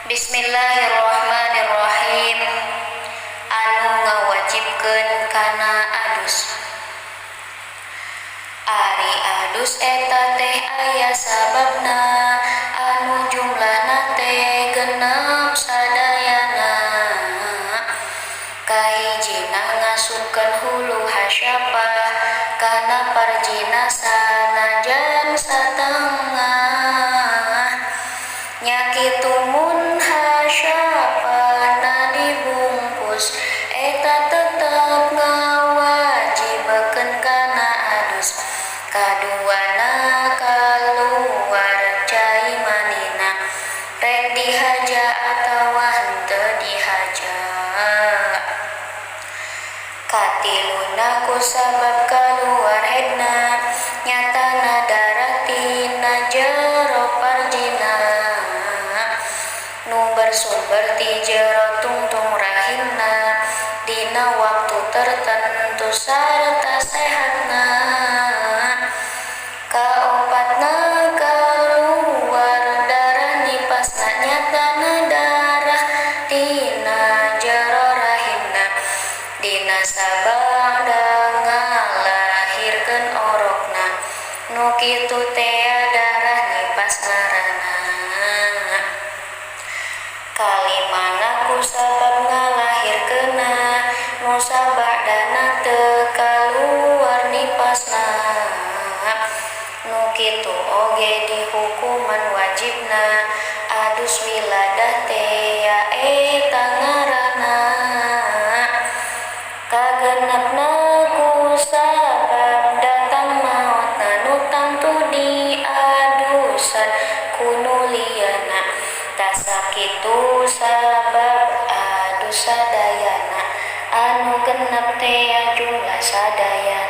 Bismillahirrahmanirrahim. Anu ngawajibkeun kana adus. Ari adus eta teh aya sababna, anu jumlahna teh genep sadayana. Kahijina ngasupkeun hulu hasyapa kana parjina sanajan satengah. Nyakitu mun hasyapana dibungkus eta tetep ngawajibkeun kana adus. Kaduana kaluar cai manina rek dihaja atawa henteu dihaja. Katiluna kusabab kaluar hedna nyatana darah tina jero parjina nu bersumber ti jero tungtung rahimna dina waktu tertentu sarta sehatna. Kaopatna kaluar darah nipasna nyatana darah tina jero rahimna dina sabada ngalahirkeun orokna nu kitu tea darah nipas ngaranna. Kalimana kusabab ngalahirkeunna nu sabadana teu kaluar nipasna nu kitu oge dihukuman wajibna adus wiladah tea eta ngaranna. Kagenepna kusabab datang mautna nu tangtu diadusan kunuliyana tasakitu sabab adus sadayana anu genep tea jumlah sadayana.